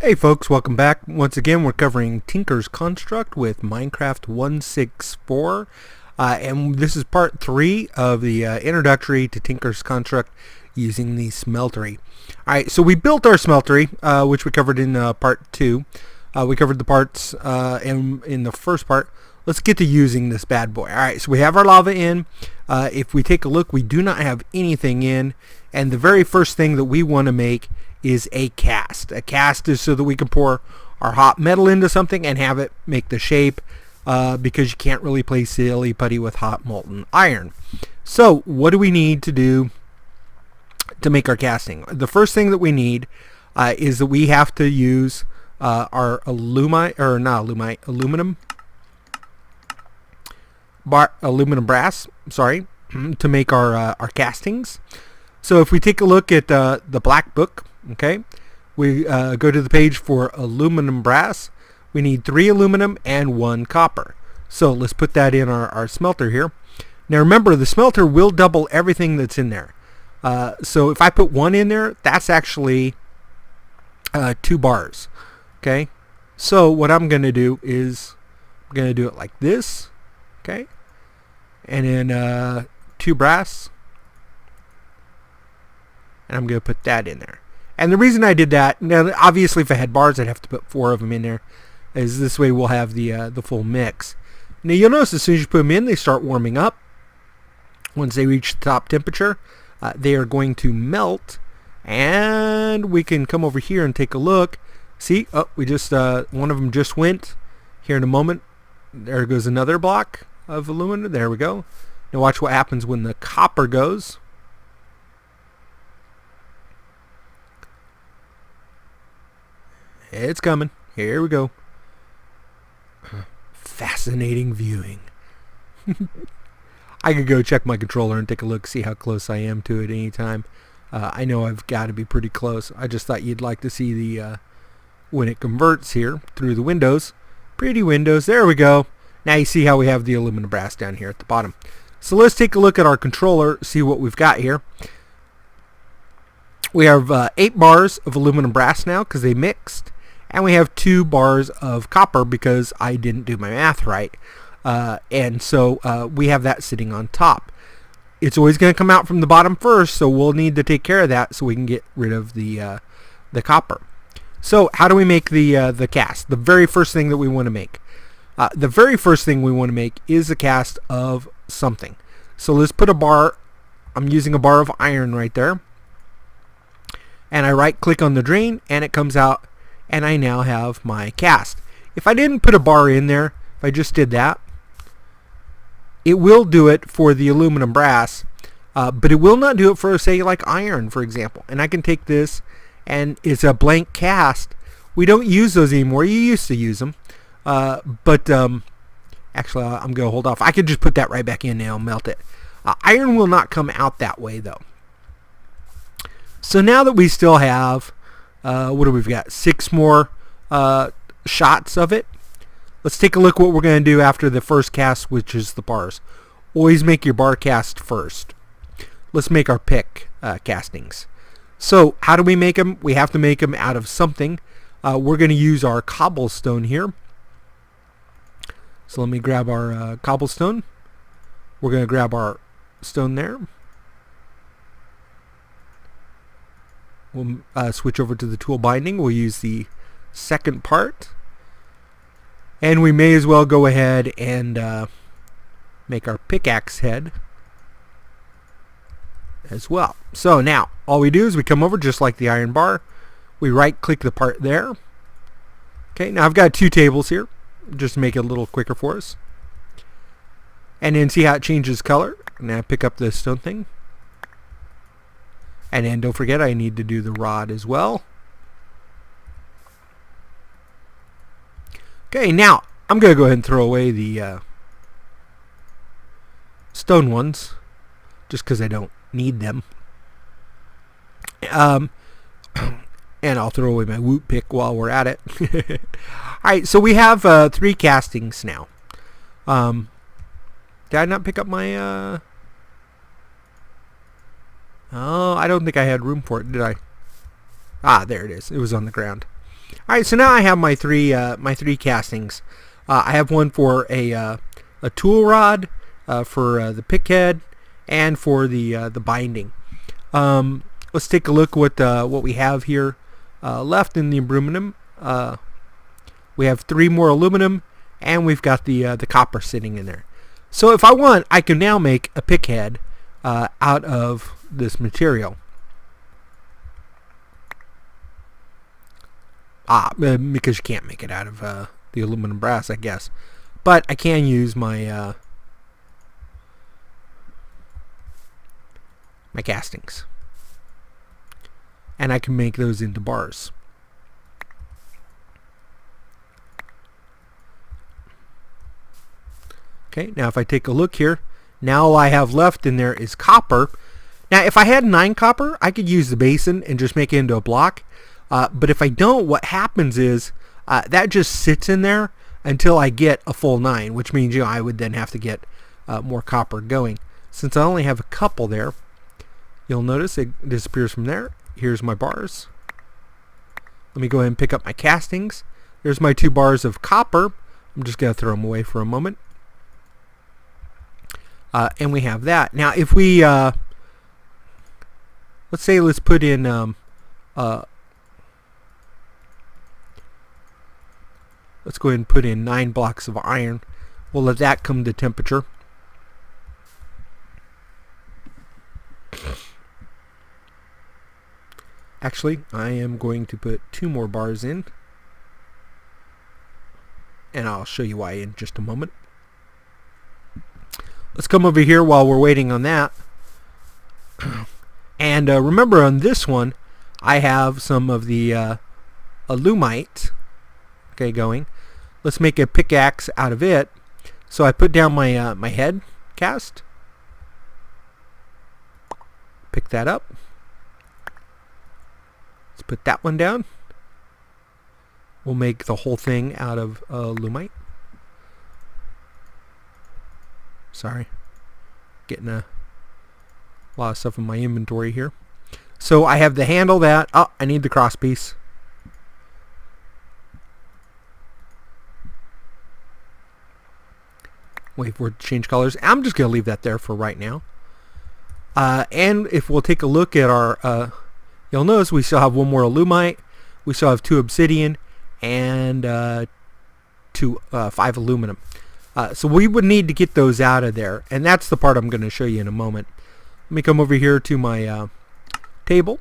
Hey folks, welcome back. Once again, we're covering Tinker's Construct with Minecraft 164. And this is part 3 of the introductory to Tinker's Construct using the Smeltery. Alright, so we built our Smeltery, which we covered in part 2. We covered the parts in the first part. Let's get to using this bad boy. Alright, so we have our lava in. If we take a look, we do not have anything in. And the very first thing that we want to make is a cast. A cast is so that we can pour our hot metal into something and have it make the shape, because you can't really play silly putty with hot molten iron. So what do we need to do to make our casting? The first thing that we need is that we have to use our aluminum brass, sorry, to make our castings. So if we take a look at the black book, okay, we go to the page for aluminum brass. We need 3 aluminum and 1 copper. So let's put that in our smelter here. Now remember, the smelter will double everything that's in there. So if I put 1 in there, that's actually 2 bars. Okay, so what I'm going to do is I'm going to do it like this. Okay, and then 2 brass. And I'm going to put that in there. And the reason I did that, now obviously if I had bars I'd have to put 4 of them in there, is this way we'll have the full mix. Now you'll notice as soon as you put them in, they start warming up. Once they reach the top temperature, they are going to melt. And we can come over here and take a look. See, we just one of them just went. Here in a moment, there goes another block of aluminum. There we go. Now watch what happens when the copper goes. It's coming. Here we go. Fascinating viewing. I could go check my controller and take a look, see how close I am to it anytime. I know I've got to be pretty close. I just thought you'd like to see the when it converts here through the windows. Pretty windows. There we go. Now you see how we have the aluminum brass down here at the bottom. So let's take a look at our controller, see what we've got here. We have 8 bars of aluminum brass now because they mixed. And we have 2 bars of copper because I didn't do my math right. And so we have that sitting on top. It's always going to come out from the bottom first, so we'll need to take care of that so we can get rid of the copper. So how do we make the cast? The very first thing that we want to make. The very first thing we want to make is a cast of something. So let's put a bar. I'm using a bar of iron right there. And I right click on the drain and it comes out. And I now have my cast. If I didn't put a bar in there, if I just did that, it will do it for the aluminum brass, but it will not do it for, say, like iron, for example. And I can take this, and it's a blank cast. We don't use those anymore. You used to use them, but actually, I'm going to hold off. I could just put that right back in now and melt it. Iron will not come out that way, though. So now that we still have what do we've got? 6 more shots of it. Let's take a look what we're going to do after the first cast, which is the bars. Always make your bar cast first. Let's make our pick castings. So how do we make them? We have to make them out of something. We're going to use our cobblestone here. So let me grab our cobblestone. We're going to grab our stone there. We'll switch over to the tool binding. We'll use the second part. And we may as well go ahead and make our pickaxe head as well. So now, all we do is we come over just like the iron bar. We right click the part there. Okay, now I've got 2 tables here, just to make it a little quicker for us. And then see how it changes color. Now pick up the stone thing. And then don't forget I need to do the rod as well. Okay, now I'm going to go ahead and throw away the stone ones just because I don't need them. And I'll throw away my woot pick while we're at it. Alright, so we have 3 castings now. Did I not pick up my... Oh, I don't think I had room for it, did I? Ah, there it is. It was on the ground. All right, so now I have my three castings. I have one for a tool rod, for the pick head, and for the binding. Let's take a look what we have here left in the aluminum. We have 3 more aluminum, and we've got the copper sitting in there. So if I want, I can now make a pick head out of this material. Because you can't make it out of the aluminum brass, I guess. But I can use my my castings, and I can make those into bars. Okay, now if I take a look here, now all I have left in there is copper. Now if I had 9 copper, I could use the basin and just make it into a block. But if I don't, what happens is that just sits in there until I get a full 9, which means I would then have to get more copper going. Since I only have a couple there, you'll notice it disappears from there. Here's my bars. Let me go ahead and pick up my castings. There's my 2 bars of copper. I'm just going to throw them away for a moment. And we have that. Now if we, let's put in, let's go ahead and put in 9 blocks of iron. We'll let that come to temperature. Actually, I am going to put 2 more bars in, and I'll show you why in just a moment. Let's come over here while we're waiting on that. And remember, on this one, I have some of the alumite, okay, going. Let's make a pickaxe out of it. So I put down my my head cast. Pick that up. Let's put that one down. We'll make the whole thing out of alumite. Sorry, getting a lot of stuff in my inventory here. So I have the handle that. Oh, I need the cross piece. Wait for it to change colors. I'm just going to leave that there for right now. And if we'll take a look at our, you'll notice we still have 1 more alumite. We still have 2 obsidian and 5 aluminum. So we would need to get those out of there, and that's the part I'm going to show you in a moment. Let me come over here to my table,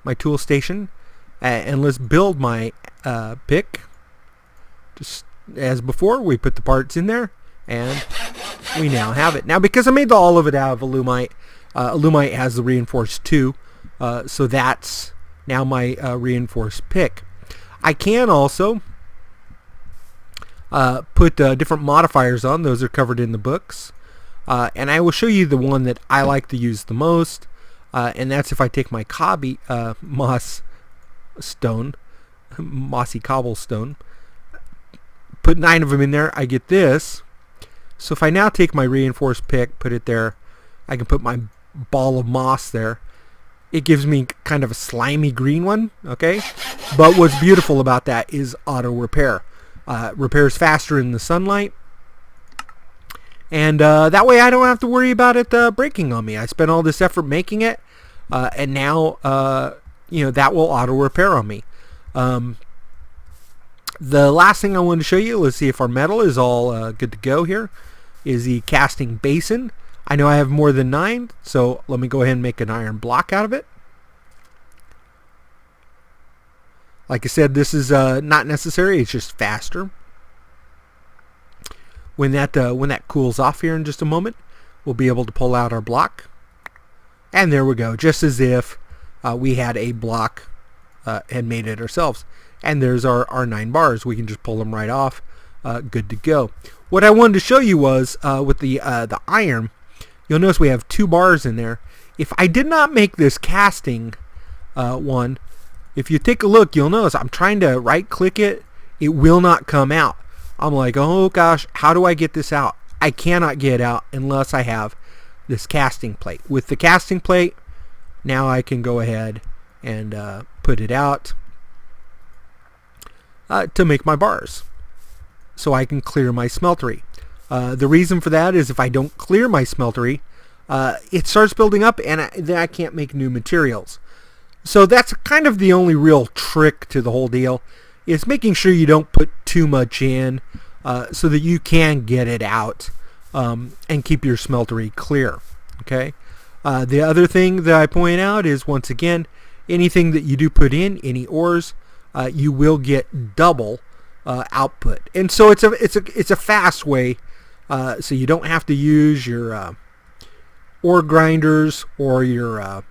my tool station, and let's build my pick. Just as before, we put the parts in there, and we now have it. Now, because I made all of it out of alumite, alumite has the reinforced 2, so that's now my reinforced pick. I can also put different modifiers on. Those are covered in the books. And I will show you the one that I like to use the most. And that's if I take my mossy cobblestone, put 9 of them in there, I get this. So if I now take my reinforced pick, put it there, I can put my ball of moss there. It gives me kind of a slimy green one, okay? But what's beautiful about that is auto repair. Repairs faster in the sunlight, and that way I don't have to worry about it breaking on me. I spent all this effort making it, and now that will auto repair on me. The last thing I wanted to show you, let's see if our metal is all good to go here, is the casting basin. I know I have more than 9, so let me go ahead and make an iron block out of it. Like I said, this is not necessary. It's just faster. When that cools off here in just a moment, we'll be able to pull out our block. And there we go, just as if we had a block and made it ourselves. And there's our 9 bars. We can just pull them right off. Good to go. What I wanted to show you was with the iron, you'll notice we have 2 bars in there. If I did not make this casting one, if you take a look, you'll notice I'm trying to right click it. It will not come out. I'm like, oh gosh, how do I get this out? I cannot get it out unless I have this casting plate. With the casting plate, now I can go ahead and put it out. to make my bars, so I can clear my smeltery. The reason for that is if I don't clear my smeltery, it starts building up, and then I can't make new materials. So that's kind of the only real trick to the whole deal, is making sure you don't put too much in, so that you can get it out and keep your smeltery clear. Okay. The other thing that I point out is, once again, anything that you do put in, any ores, you will get double output. And so it's a fast way, so you don't have to use your ore grinders or your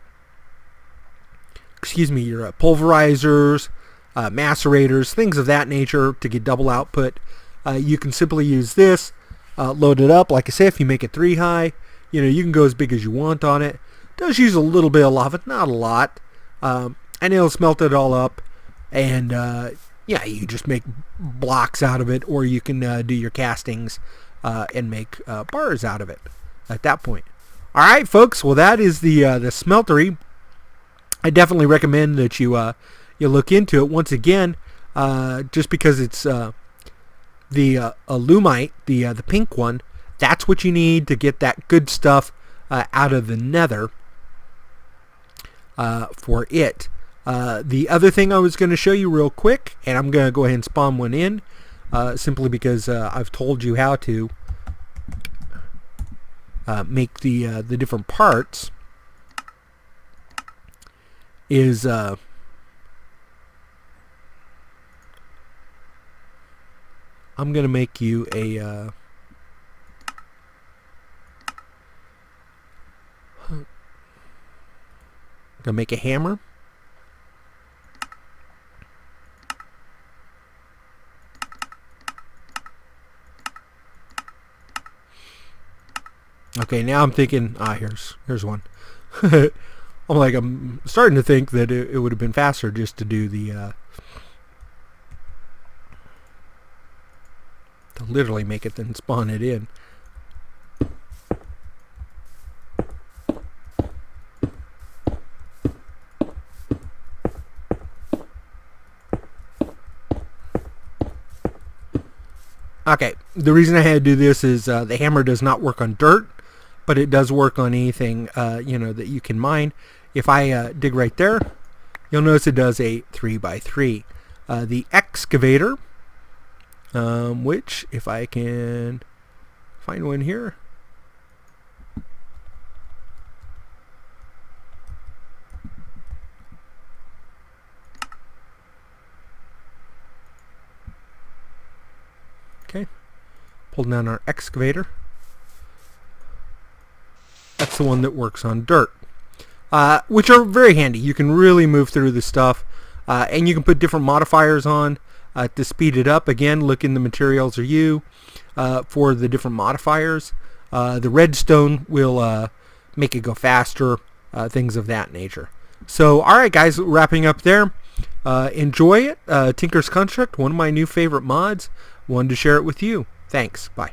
your pulverizers, macerators, things of that nature to get double output. You can simply use this, load it up. Like I said, if you make it 3 high, you can go as big as you want on it. Does use a little bit of lava, not a lot, and it'll smelt it all up. And you just make blocks out of it, or you can do your castings and make bars out of it at that point. All right, folks. Well, that is the smeltery. I definitely recommend that you look into it. Once again, just because it's the alumite, the pink one, that's what you need to get that good stuff out of the nether for it. The other thing I was going to show you real quick, and I'm going to go ahead and spawn one in, simply because I've told you how to make the different parts, is I'm going to make you a gonna make a hammer. Okay, now I'm thinking, here's one. I'm starting to think that it would have been faster just to do to literally make it then spawn it in. Okay, the reason I had to do this is the hammer does not work on dirt, but it does work on anything that you can mine. If I dig right there, you'll notice it does a 3x3. The excavator, which if I can find one here. Okay, pulling down our excavator. That's the one that works on dirt, which are very handy. You can really move through the stuff, and you can put different modifiers on to speed it up. Again, look in the materials or for the different modifiers. The redstone will make it go faster, things of that nature. So, alright guys, wrapping up there. Enjoy it. Tinker's Construct, one of my new favorite mods. Wanted to share it with you. Thanks. Bye.